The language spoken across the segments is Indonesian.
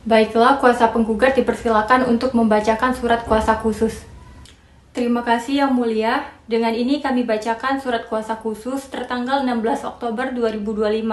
Baiklah, kuasa penggugat dipersilakan untuk membacakan surat kuasa khusus. Terima kasih Yang Mulia. Dengan ini kami bacakan surat kuasa khusus tertanggal 16 Oktober 2025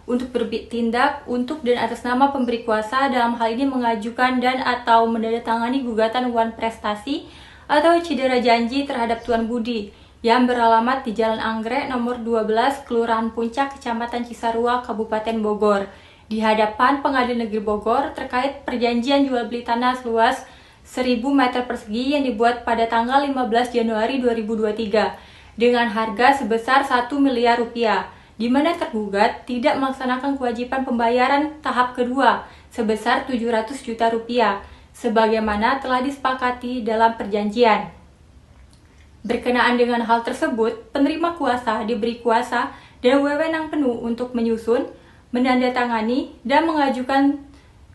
untuk bertindak untuk dan atas nama pemberi kuasa dalam hal ini mengajukan dan atau menandatangani gugatan Wan Prestasi atau cedera janji terhadap Tuan Budi yang beralamat di Jalan Anggrek nomor 12 Kelurahan Puncak, Kecamatan Cisarua, Kabupaten Bogor, di hadapan Pengadilan Negeri Bogor terkait perjanjian jual beli tanah seluas 1000 meter persegi yang dibuat pada tanggal 15 Januari 2023 dengan harga sebesar 1 miliar rupiah, di mana tergugat tidak melaksanakan kewajiban pembayaran tahap kedua sebesar 700 juta rupiah, sebagaimana telah disepakati dalam perjanjian. Berkenaan dengan hal tersebut, penerima kuasa diberi kuasa dan wewenang penuh untuk menyusun, menandatangani, dan mengajukan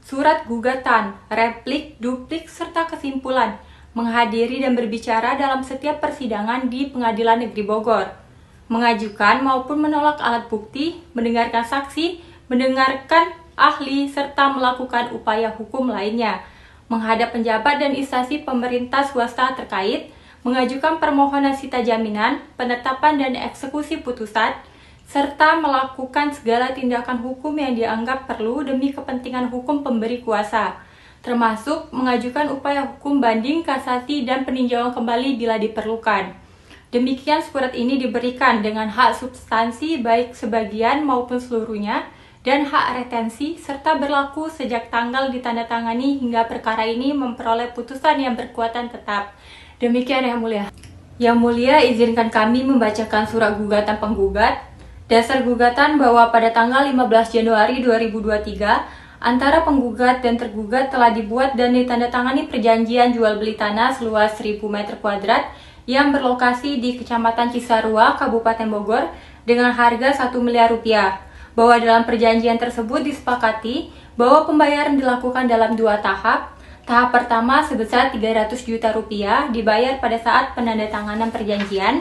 surat gugatan, replik, duplik, serta kesimpulan, menghadiri dan berbicara dalam setiap persidangan di Pengadilan Negeri Bogor, mengajukan maupun menolak alat bukti, mendengarkan saksi, mendengarkan ahli, serta melakukan upaya hukum lainnya, menghadap penjabat dan instansi pemerintah swasta terkait, mengajukan permohonan sita jaminan, penetapan dan eksekusi putusan, serta melakukan segala tindakan hukum yang dianggap perlu demi kepentingan hukum pemberi kuasa, termasuk mengajukan upaya hukum banding, kasasi, dan peninjauan kembali bila diperlukan. Demikian surat ini diberikan dengan hak substansi baik sebagian maupun seluruhnya, dan hak retensi, serta berlaku sejak tanggal ditandatangani hingga perkara ini memperoleh putusan yang berkekuatan tetap. Demikian Yang Mulia. Yang Mulia, izinkan kami membacakan surat gugatan penggugat. Dasar gugatan bahwa pada tanggal 15 Januari 2023, antara penggugat dan tergugat telah dibuat dan ditandatangani perjanjian jual beli tanah seluas 1000 meter kuadrat yang berlokasi di Kecamatan Cisarua, Kabupaten Bogor dengan harga 1 miliar rupiah. Bahwa dalam perjanjian tersebut disepakati bahwa pembayaran dilakukan dalam 2 tahap. Tahap pertama sebesar 300 juta rupiah dibayar pada saat penandatanganan perjanjian.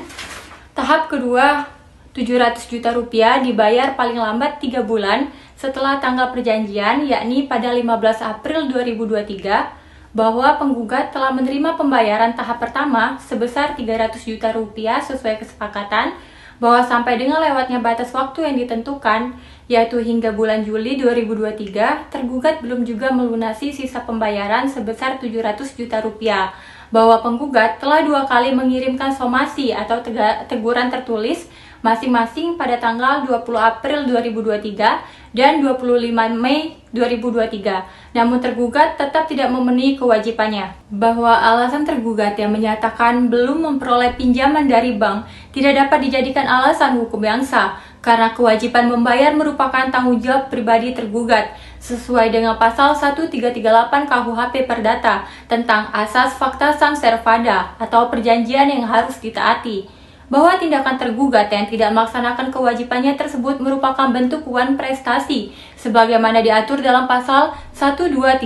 Tahap kedua 700 juta rupiah dibayar paling lambat 3 bulan setelah tanggal perjanjian, yakni pada 15 April 2023, bahwa penggugat telah menerima pembayaran tahap pertama sebesar 300 juta rupiah sesuai kesepakatan, bahwa sampai dengan lewatnya batas waktu yang ditentukan, yaitu hingga bulan Juli 2023, tergugat belum juga melunasi sisa pembayaran sebesar 700 juta rupiah, bahwa penggugat telah 2 kali mengirimkan somasi atau teguran tertulis masing-masing pada tanggal 20 April 2023 dan 25 Mei 2023. Namun tergugat tetap tidak memenuhi kewajibannya. Bahwa alasan tergugat yang menyatakan belum memperoleh pinjaman dari bank tidak dapat dijadikan alasan hukum yang sah, karena kewajiban membayar merupakan tanggung jawab pribadi tergugat sesuai dengan pasal 1338 KUHP Perdata tentang asas fakta sang servanda atau perjanjian yang harus ditaati. Bahwa tindakan tergugat yang tidak melaksanakan kewajibannya tersebut merupakan bentuk wan prestasi sebagaimana diatur dalam pasal 1238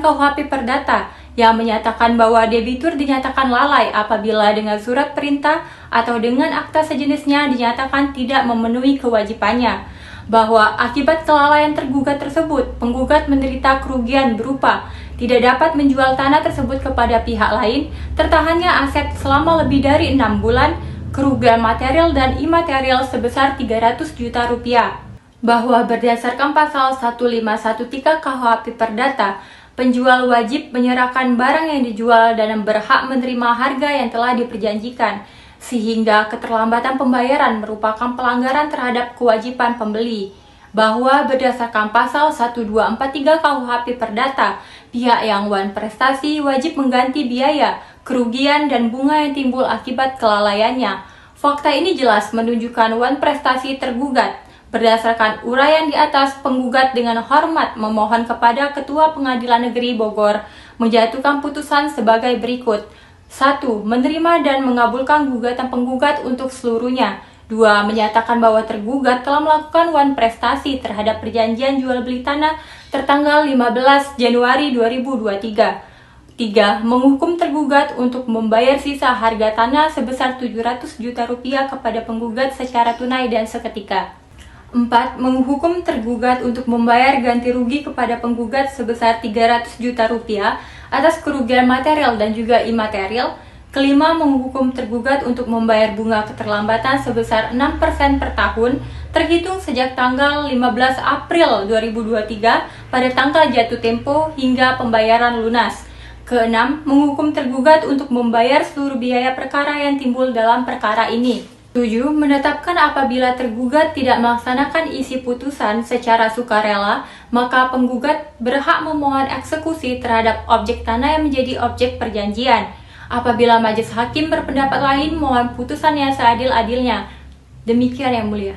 KUHP Perdata yang menyatakan bahwa debitur dinyatakan lalai apabila dengan surat perintah atau dengan akta sejenisnya dinyatakan tidak memenuhi kewajibannya. Bahwa akibat kelalaian tergugat tersebut, penggugat menderita kerugian berupa tidak dapat menjual tanah tersebut kepada pihak lain, tertahannya aset selama lebih dari 6 bulan, kerugian material dan imaterial sebesar 300 juta rupiah. Bahwa berdasarkan pasal 1513 KUHP Perdata, penjual wajib menyerahkan barang yang dijual dan berhak menerima harga yang telah diperjanjikan, sehingga keterlambatan pembayaran merupakan pelanggaran terhadap kewajiban pembeli. Bahwa berdasarkan pasal 1243 KUHP Perdata, pihak yang wan prestasi wajib mengganti biaya, kerugian, dan bunga yang timbul akibat kelalaiannya. Fakta ini jelas menunjukkan wan prestasi tergugat. Berdasarkan uraian di atas, penggugat dengan hormat memohon kepada Ketua Pengadilan Negeri Bogor menjatuhkan putusan sebagai berikut. 1. Menerima dan mengabulkan gugatan penggugat untuk seluruhnya. 2. Menyatakan bahwa tergugat telah melakukan wan prestasi terhadap perjanjian jual beli tanah tertanggal 15 Januari 2023. 3. Menghukum tergugat untuk membayar sisa harga tanah sebesar 700 juta rupiah kepada penggugat secara tunai dan seketika. 4. Menghukum tergugat untuk membayar ganti rugi kepada penggugat sebesar 300 juta rupiah atas kerugian material dan juga imaterial. Kelima, menghukum tergugat untuk membayar bunga keterlambatan sebesar 6% per tahun terhitung sejak tanggal 15 April 2023 pada tanggal jatuh tempo hingga pembayaran lunas. Keenam, menghukum tergugat untuk membayar seluruh biaya perkara yang timbul dalam perkara ini. 7. Menetapkan apabila tergugat tidak melaksanakan isi putusan secara sukarela, maka penggugat berhak memohon eksekusi terhadap objek tanah yang menjadi objek perjanjian. Apabila majelis hakim berpendapat lain, mohon putusan yang seadil-adilnya. Demikian Yang Mulia.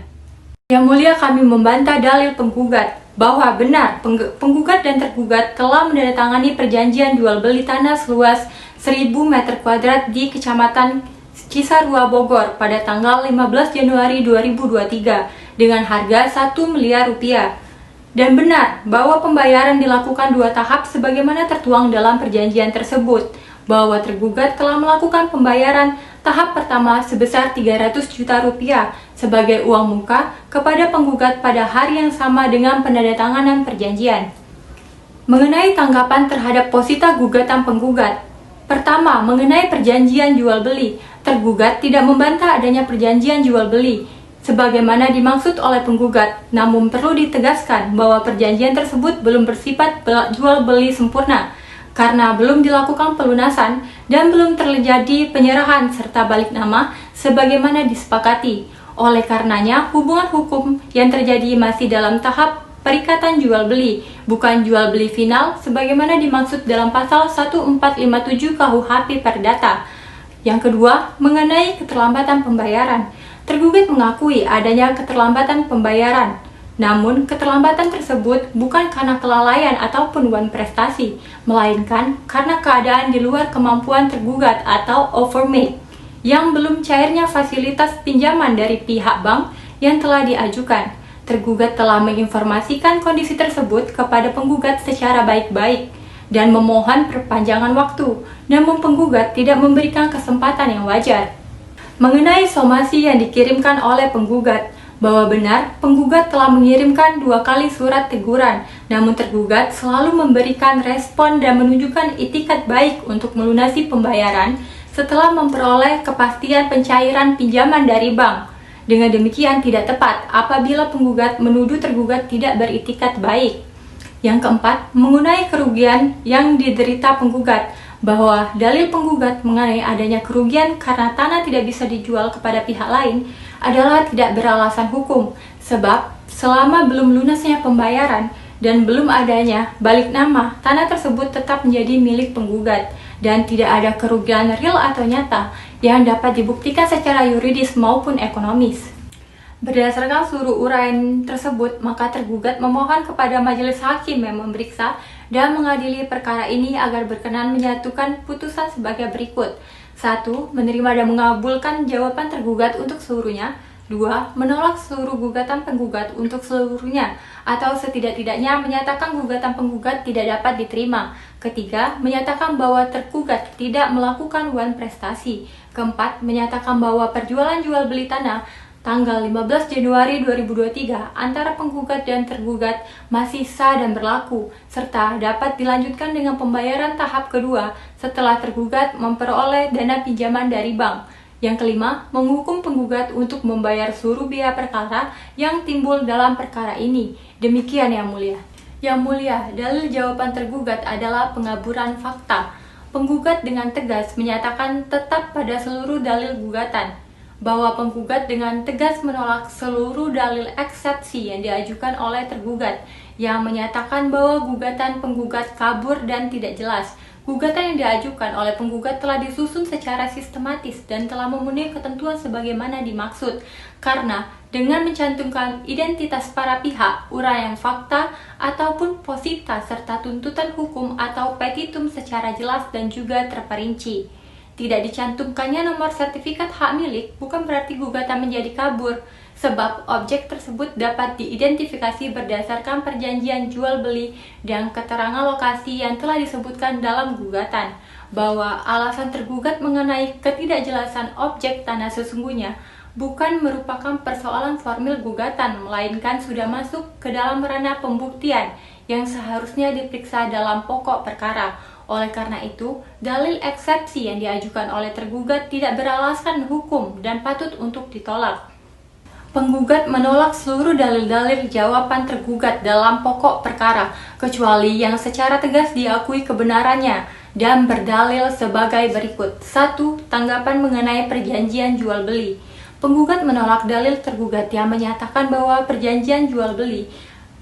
Yang Mulia, kami membantah dalil penggugat bahwa benar penggugat dan tergugat telah menandatangani perjanjian jual beli tanah seluas 1000 m² di Kecamatan Cisarua, Bogor pada tanggal 15 Januari 2023 dengan harga 1 miliar rupiah. Dan benar bahwa pembayaran dilakukan 2 tahap sebagaimana tertuang dalam perjanjian tersebut, bahwa tergugat telah melakukan pembayaran tahap pertama sebesar 300 juta rupiah sebagai uang muka kepada penggugat pada hari yang sama dengan penandatanganan perjanjian. Mengenai tanggapan terhadap posita gugatan penggugat. Pertama, mengenai perjanjian jual beli, tergugat tidak membantah adanya perjanjian jual beli sebagaimana dimaksud oleh penggugat. Namun perlu ditegaskan bahwa perjanjian tersebut belum bersifat jual beli sempurna karena belum dilakukan pelunasan dan belum terjadi penyerahan serta balik nama sebagaimana disepakati. Oleh karenanya, hubungan hukum yang terjadi masih dalam tahap perikatan jual beli, bukan jual beli final sebagaimana dimaksud dalam pasal 1457 KUHP Perdata. Yang kedua, mengenai keterlambatan pembayaran. Tergugat mengakui adanya keterlambatan pembayaran. Namun, keterlambatan tersebut bukan karena kelalaian ataupun wan prestasi, melainkan karena keadaan di luar kemampuan tergugat atau overmake, yang belum cairnya fasilitas pinjaman dari pihak bank yang telah diajukan. Tergugat telah menginformasikan kondisi tersebut kepada penggugat secara baik-baik dan memohon perpanjangan waktu, namun penggugat tidak memberikan kesempatan yang wajar. Mengenai somasi yang dikirimkan oleh penggugat, bahwa benar penggugat telah mengirimkan 2 kali surat teguran, namun tergugat selalu memberikan respon dan menunjukkan itikat baik untuk melunasi pembayaran setelah memperoleh kepastian pencairan pinjaman dari bank. Dengan demikian tidak tepat apabila penggugat menuduh tergugat tidak beritikat baik. Yang keempat, mengenai kerugian yang diderita penggugat, bahwa dalil penggugat mengenai adanya kerugian karena tanah tidak bisa dijual kepada pihak lain adalah tidak beralasan hukum, sebab selama belum lunasnya pembayaran dan belum adanya balik nama, tanah tersebut tetap menjadi milik penggugat dan tidak ada kerugian real atau nyata yang dapat dibuktikan secara yuridis maupun ekonomis. Berdasarkan seluruh uraian tersebut, maka tergugat memohon kepada majelis hakim yang memeriksa dan mengadili perkara ini agar berkenan menyatukan putusan sebagai berikut. 1. Menerima dan mengabulkan jawaban tergugat untuk seluruhnya. 2. Menolak seluruh gugatan penggugat untuk seluruhnya atau setidak-tidaknya menyatakan gugatan penggugat tidak dapat diterima. Ketiga, menyatakan bahwa tergugat tidak melakukan wan prestasi. Keempat, menyatakan bahwa perjualan jual beli tanah tanggal 15 Januari 2023 antara penggugat dan tergugat masih sah dan berlaku, serta dapat dilanjutkan dengan pembayaran tahap kedua setelah tergugat memperoleh dana pinjaman dari bank. Yang kelima, menghukum penggugat untuk membayar seluruh biaya perkara yang timbul dalam perkara ini. Demikian Yang Mulia. Yang Mulia, dalil jawaban tergugat adalah pengaburan fakta. Penggugat dengan tegas menyatakan tetap pada seluruh dalil gugatan, bahwa penggugat dengan tegas menolak seluruh dalil eksepsi yang diajukan oleh tergugat, yang menyatakan bahwa gugatan penggugat kabur dan tidak jelas. Gugatan yang diajukan oleh penggugat telah disusun secara sistematis dan telah memenuhi ketentuan sebagaimana dimaksud, karena dengan mencantumkan identitas para pihak, uraian fakta, ataupun posita serta tuntutan hukum atau petitum secara jelas dan juga terperinci. Tidak dicantumkannya nomor sertifikat hak milik bukan berarti gugatan menjadi kabur, sebab objek tersebut dapat diidentifikasi berdasarkan perjanjian jual beli dan keterangan lokasi yang telah disebutkan dalam gugatan, bahwa alasan tergugat mengenai ketidakjelasan objek tanah sesungguhnya bukan merupakan persoalan formil gugatan, melainkan sudah masuk ke dalam ranah pembuktian yang seharusnya diperiksa dalam pokok perkara. Oleh karena itu, dalil eksepsi yang diajukan oleh tergugat tidak beralaskan hukum dan patut untuk ditolak. Penggugat menolak seluruh dalil-dalil jawaban tergugat dalam pokok perkara, kecuali yang secara tegas diakui kebenarannya, dan berdalil sebagai berikut. 1. Tanggapan mengenai perjanjian jual-beli. Penggugat menolak dalil tergugat yang menyatakan bahwa perjanjian jual-beli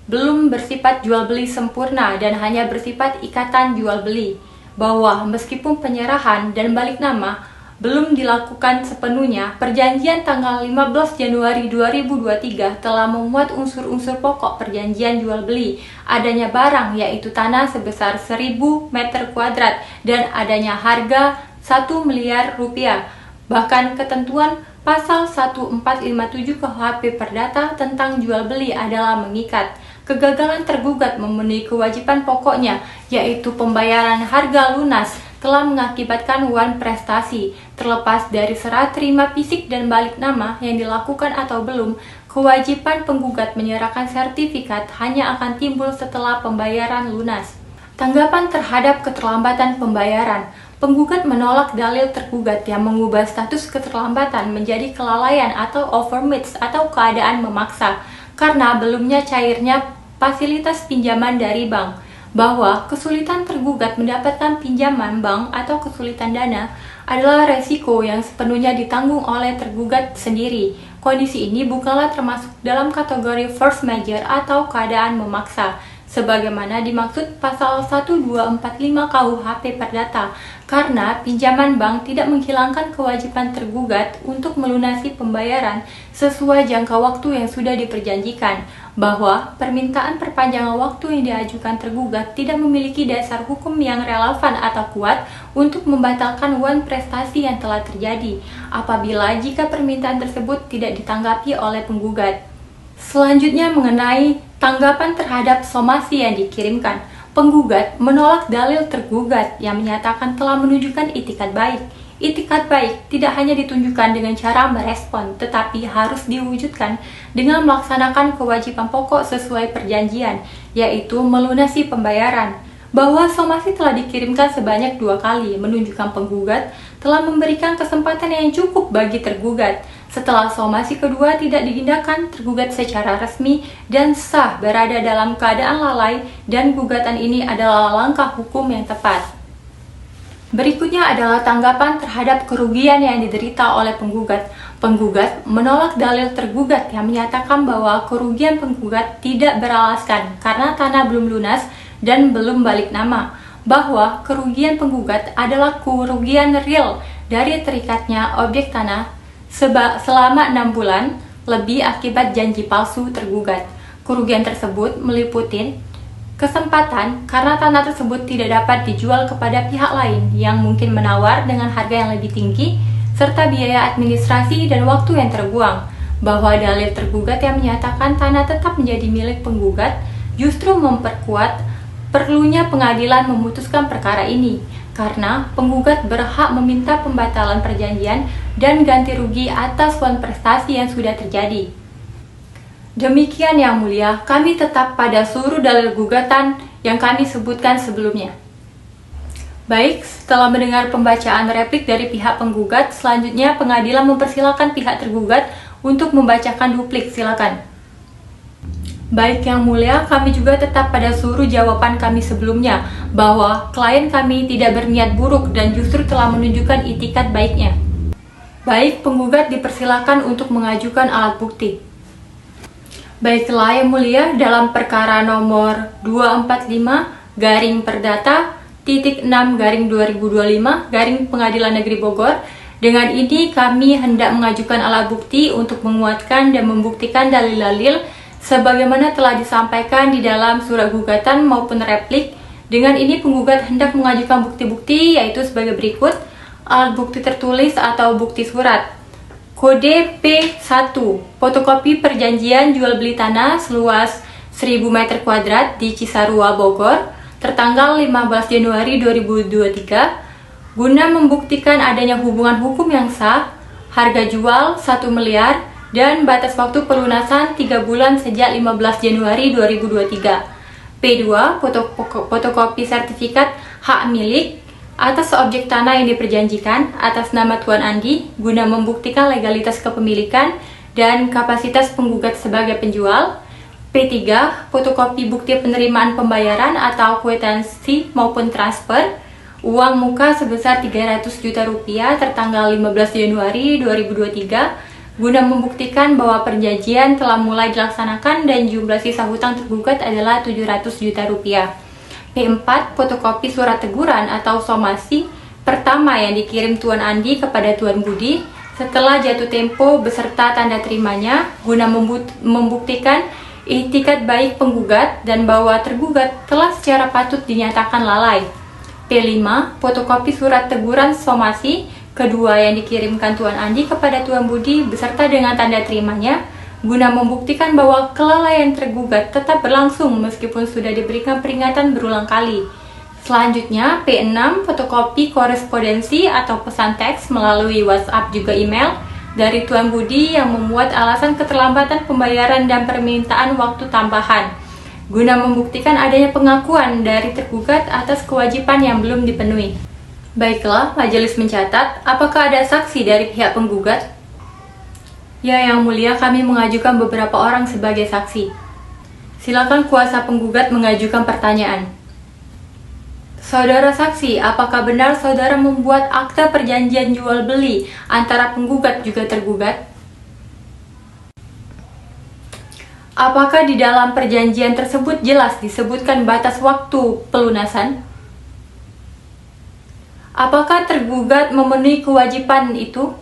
belum bersifat jual-beli sempurna dan hanya bersifat ikatan jual-beli, bahwa meskipun penyerahan dan balik nama belum dilakukan sepenuhnya, perjanjian tanggal 15 Januari 2023 telah memuat unsur-unsur pokok perjanjian jual-beli, adanya barang yaitu tanah sebesar 1000 meter kuadrat dan adanya harga 1 miliar rupiah. Bahkan ketentuan pasal 1457 KUHP Perdata tentang jual-beli adalah mengikat. Kegagalan tergugat memenuhi kewajiban pokoknya, yaitu pembayaran harga lunas, telah mengakibatkan wan prestasi. Terlepas dari serah terima fisik dan balik nama yang dilakukan atau belum, kewajiban penggugat menyerahkan sertifikat hanya akan timbul setelah pembayaran lunas. Tanggapan terhadap keterlambatan pembayaran. Penggugat menolak dalil tergugat yang mengubah status keterlambatan menjadi kelalaian atau overreach atau keadaan memaksa, karena belumnya cairnya fasilitas pinjaman dari bank, bahwa kesulitan tergugat mendapatkan pinjaman bank atau kesulitan dana adalah resiko yang sepenuhnya ditanggung oleh tergugat sendiri. Kondisi ini bukanlah termasuk dalam kategori force majeure atau keadaan memaksa, sebagaimana dimaksud pasal 1245 KUHP Perdata, karena pinjaman bank tidak menghilangkan kewajiban tergugat untuk melunasi pembayaran sesuai jangka waktu yang sudah diperjanjikan, bahwa permintaan perpanjangan waktu yang diajukan tergugat tidak memiliki dasar hukum yang relevan atau kuat untuk membatalkan wan prestasi yang telah terjadi, apabila jika permintaan tersebut tidak ditanggapi oleh penggugat. Selanjutnya mengenai tanggapan terhadap somasi yang dikirimkan. Penggugat menolak dalil tergugat yang menyatakan telah menunjukkan itikat baik. Itikat baik tidak hanya ditunjukkan dengan cara merespon, tetapi harus diwujudkan dengan melaksanakan kewajiban pokok sesuai perjanjian, yaitu melunasi pembayaran. Bahwa somasi telah dikirimkan sebanyak 2 kali menunjukkan penggugat telah memberikan kesempatan yang cukup bagi tergugat. Setelah somasi kedua tidak diindahkan, tergugat secara resmi dan sah berada dalam keadaan lalai dan gugatan ini adalah langkah hukum yang tepat. Berikutnya adalah tanggapan terhadap kerugian yang diderita oleh penggugat. Penggugat menolak dalil tergugat yang menyatakan bahwa kerugian penggugat tidak beralaskan karena tanah belum lunas dan belum balik nama, bahwa kerugian penggugat adalah kerugian real dari terikatnya objek tanah selama 6 bulan lebih akibat janji palsu tergugat. Kerugian tersebut meliputi kesempatan karena tanah tersebut tidak dapat dijual kepada pihak lain yang mungkin menawar dengan harga yang lebih tinggi, serta biaya administrasi dan waktu yang terbuang, bahwa dalil tergugat yang menyatakan tanah tetap menjadi milik penggugat justru memperkuat perlunya pengadilan memutuskan perkara ini, karena penggugat berhak meminta pembatalan perjanjian dan ganti rugi atas wan prestasi yang sudah terjadi. Demikian Yang Mulia, kami tetap pada seluruh dalil gugatan yang kami sebutkan sebelumnya. Baik, setelah mendengar pembacaan replik dari pihak penggugat, selanjutnya pengadilan mempersilakan pihak tergugat untuk membacakan duplik. Silakan. Baik Yang Mulia, kami juga tetap pada seluruh jawaban kami sebelumnya, bahwa klien kami tidak berniat buruk dan justru telah menunjukkan itikat baiknya. Baik, penggugat dipersilakan untuk mengajukan alat bukti. Baiklah Yang Mulia, dalam perkara nomor 245 garing perdata titik 6 garing 2025 garing Pengadilan Negeri Bogor, dengan ini kami hendak mengajukan alat bukti untuk menguatkan dan membuktikan dalil-dalil sebagaimana telah disampaikan di dalam surat gugatan maupun replik. Dengan ini penggugat hendak mengajukan bukti-bukti yaitu sebagai berikut. Alat bukti tertulis atau bukti surat. Kode P1, fotokopi perjanjian jual beli tanah seluas 1000 meter kuadrat di Cisarua, Bogor, tertanggal 15 Januari 2023, guna membuktikan adanya hubungan hukum yang sah. harga jual 1 miliar, dan batas waktu pelunasan 3 bulan sejak 15 Januari 2023. P2, fotokopi sertifikat hak milik atas objek tanah yang diperjanjikan atas nama Tuan Andi guna membuktikan legalitas kepemilikan dan kapasitas penggugat sebagai penjual. P3, fotokopi bukti penerimaan pembayaran atau kwitansi maupun transfer uang muka sebesar 300 juta rupiah tertanggal 15 Januari 2023 guna membuktikan bahwa perjanjian telah mulai dilaksanakan dan jumlah sisa hutang tergugat adalah 700 juta rupiah. P4, fotokopi surat teguran atau somasi pertama yang dikirim Tuan Andi kepada Tuan Budi setelah jatuh tempo beserta tanda terimanya guna membuktikan iktikat baik penggugat dan bahwa tergugat telah secara patut dinyatakan lalai. P5, fotokopi surat teguran somasi kedua yang dikirimkan Tuan Andi kepada Tuan Budi beserta dengan tanda terimanya guna membuktikan bahwa kelalaian tergugat tetap berlangsung meskipun sudah diberikan peringatan berulang kali. Selanjutnya, P6, fotokopi korespondensi atau pesan teks melalui WhatsApp juga email dari Tuan Budi yang memuat alasan keterlambatan pembayaran dan permintaan waktu tambahan guna membuktikan adanya pengakuan dari tergugat atas kewajiban yang belum dipenuhi. Baiklah, majelis mencatat, apakah ada saksi dari pihak penggugat? Ya, Yang Mulia, kami mengajukan beberapa orang sebagai saksi. Silakan kuasa penggugat mengajukan pertanyaan. Saudara saksi, apakah benar saudara membuat akta perjanjian jual beli antara penggugat juga tergugat? Apakah di dalam perjanjian tersebut jelas disebutkan batas waktu pelunasan? Apakah tergugat memenuhi kewajiban itu?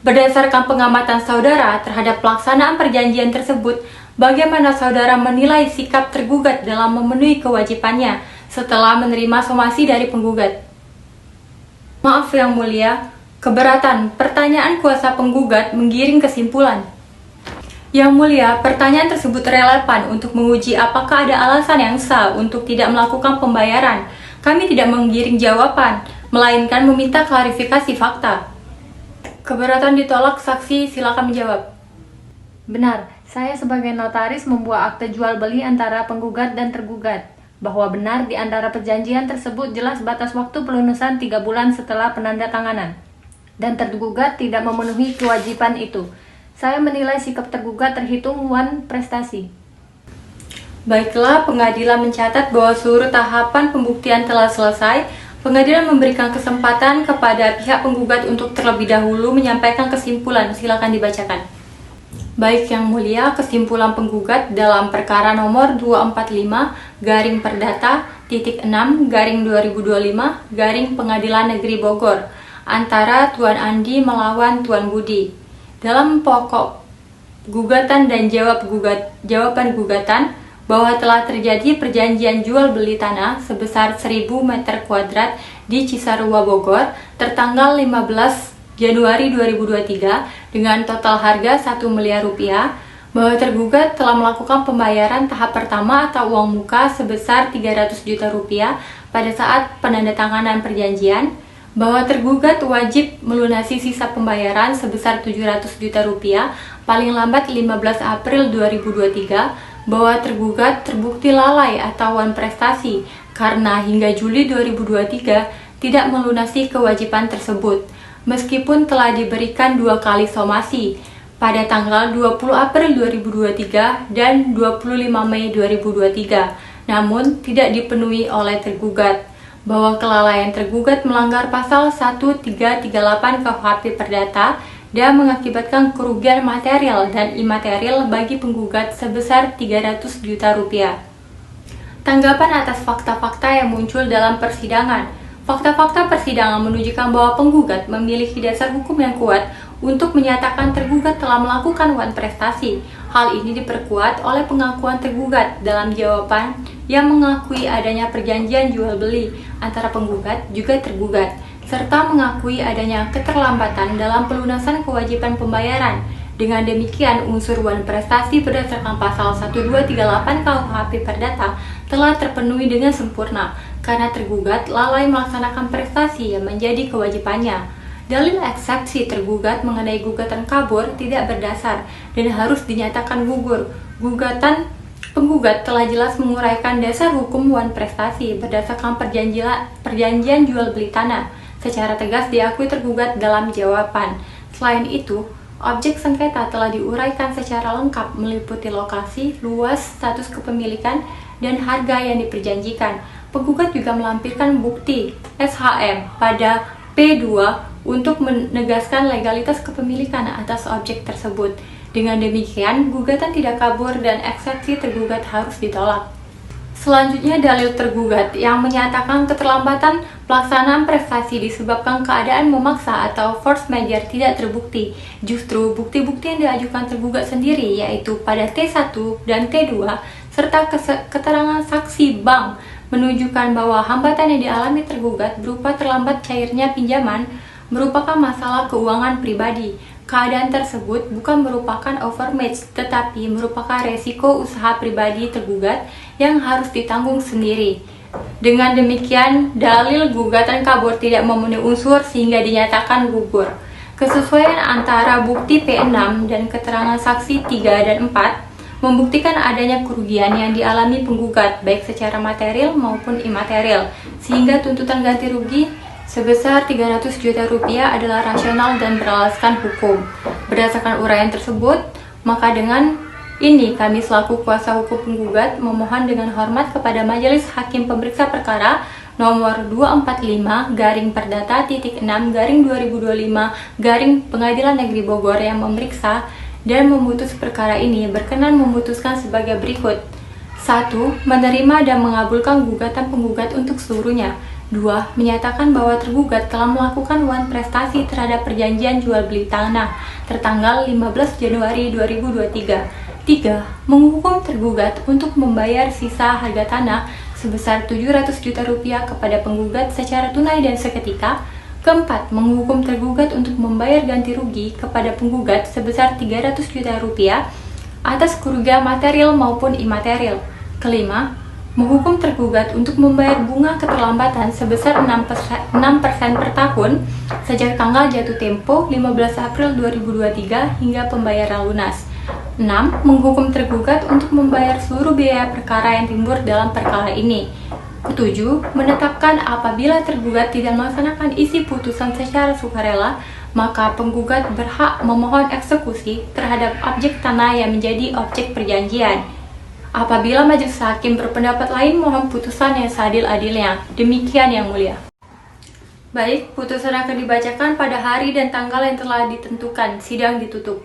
Berdasarkan pengamatan saudara terhadap pelaksanaan perjanjian tersebut, bagaimana saudara menilai sikap tergugat dalam memenuhi kewajibannya setelah menerima somasi dari penggugat? Maaf Yang Mulia, keberatan pertanyaan kuasa penggugat menggiring kesimpulan. Yang Mulia, pertanyaan tersebut relevan untuk menguji apakah ada alasan yang sah untuk tidak melakukan pembayaran. Kami tidak menggiring jawaban, melainkan meminta klarifikasi fakta. Keberatan ditolak, saksi silakan menjawab. Benar, saya sebagai notaris membuat akte jual beli antara penggugat dan tergugat, bahwa benar di antara perjanjian tersebut jelas batas waktu pelunasan 3 bulan setelah penandatanganan, dan tergugat tidak memenuhi kewajiban itu. Saya menilai sikap tergugat terhitung wan prestasi. Baiklah, pengadilan mencatat bahwa seluruh tahapan pembuktian telah selesai. Pengadilan memberikan kesempatan kepada pihak penggugat untuk terlebih dahulu menyampaikan kesimpulan. Silakan dibacakan. Baik Yang Mulia, kesimpulan penggugat dalam perkara nomor 245-6-2025 Pengadilan Negeri Bogor antara Tuan Andi melawan Tuan Budi. Dalam pokok gugatan dan jawaban gugatan bahwa telah terjadi perjanjian jual beli tanah sebesar 1000 meter kuadrat di Cisarua Bogor tertanggal 15 Januari 2023 dengan total harga 1 miliar rupiah, bahwa tergugat telah melakukan pembayaran tahap pertama atau uang muka sebesar 300 juta rupiah pada saat penandatanganan perjanjian, bahwa tergugat wajib melunasi sisa pembayaran sebesar 700 juta rupiah paling lambat 15 April 2023, bahwa tergugat terbukti lalai atau wan prestasi karena hingga Juli 2023 tidak melunasi kewajiban tersebut, meskipun telah diberikan 2 kali somasi pada tanggal 20 April 2023 dan 25 Mei 2023, namun tidak dipenuhi oleh tergugat, bahwa kelalaian tergugat melanggar pasal 1338 KUHP Perdata dan mengakibatkan kerugian material dan imaterial bagi penggugat sebesar 300 juta rupiah. Tanggapan atas fakta-fakta yang muncul dalam persidangan. Fakta-fakta persidangan menunjukkan bahwa penggugat memiliki dasar hukum yang kuat untuk menyatakan tergugat telah melakukan wan prestasi. Hal ini diperkuat oleh pengakuan tergugat dalam jawaban yang mengakui adanya perjanjian jual beli antara penggugat juga tergugat, serta mengakui adanya keterlambatan dalam pelunasan kewajiban pembayaran. Dengan demikian, unsur wan prestasi berdasarkan pasal 1238 KUHP Perdata telah terpenuhi dengan sempurna karena tergugat lalai melaksanakan prestasi yang menjadi kewajibannya. Dalil eksepsi tergugat mengenai gugatan kabur tidak berdasar dan harus dinyatakan gugur. Penggugat telah jelas menguraikan dasar hukum wan prestasi berdasarkan perjanjian jual beli tanah. Secara tegas diakui tergugat dalam jawaban. Selain itu, objek sengketa telah diuraikan secara lengkap meliputi lokasi, luas, status kepemilikan, dan harga yang diperjanjikan. Penggugat juga melampirkan bukti SHM pada P2 untuk menegaskan legalitas kepemilikan atas objek tersebut. Dengan demikian, gugatan tidak kabur dan eksepsi tergugat harus ditolak. Selanjutnya, dalil tergugat yang menyatakan keterlambatan pelaksanaan prestasi disebabkan keadaan memaksa atau force majeure tidak terbukti. Justru bukti-bukti yang diajukan tergugat sendiri, yaitu pada T1 dan T2, serta keterangan saksi bank menunjukkan bahwa hambatan yang dialami tergugat berupa terlambat cairnya pinjaman merupakan masalah keuangan pribadi. Keadaan tersebut bukan merupakan overmatch, tetapi merupakan resiko usaha pribadi tergugat yang harus ditanggung sendiri. Dengan demikian, dalil gugatan kabur tidak memenuhi unsur sehingga dinyatakan gugur. Kesesuaian antara bukti P6 dan keterangan saksi 3 dan 4 membuktikan adanya kerugian yang dialami penggugat baik secara material maupun imaterial, sehingga tuntutan ganti rugi sebesar 300 juta rupiah adalah rasional dan beralaskan hukum. Berdasarkan uraian tersebut, maka dengan ini kami selaku kuasa hukum penggugat memohon dengan hormat kepada Majelis Hakim Pemeriksa Perkara nomor 245-Perdata.6/2025 Pengadilan Negeri Bogor yang memeriksa dan memutus perkara ini berkenan memutuskan sebagai berikut. 1. Menerima dan mengabulkan gugatan penggugat untuk seluruhnya. 2. Menyatakan bahwa tergugat telah melakukan wan prestasi terhadap perjanjian jual beli tanah tertanggal 15 Januari 2023. 3. Menghukum tergugat untuk membayar sisa harga tanah sebesar 700 juta rupiah kepada penggugat secara tunai dan seketika. 4. Menghukum tergugat untuk membayar ganti rugi kepada penggugat sebesar 300 juta rupiah atas kerugian material maupun imaterial. 5. Menghukum tergugat untuk membayar bunga keterlambatan sebesar 6% per tahun sejak tanggal jatuh tempo 15 April 2023 hingga pembayaran lunas. 6. Menghukum tergugat untuk membayar seluruh biaya perkara yang timbul dalam perkara ini. 7. Menetapkan apabila tergugat tidak melaksanakan isi putusan secara sukarela, maka penggugat berhak memohon eksekusi terhadap objek tanah yang menjadi objek perjanjian. Apabila majelis hakim berpendapat lain, mohon putusan yang seadil-adilnya. Demikian yang mulia. Baik, putusan akan dibacakan pada hari dan tanggal yang telah ditentukan. Sidang ditutup.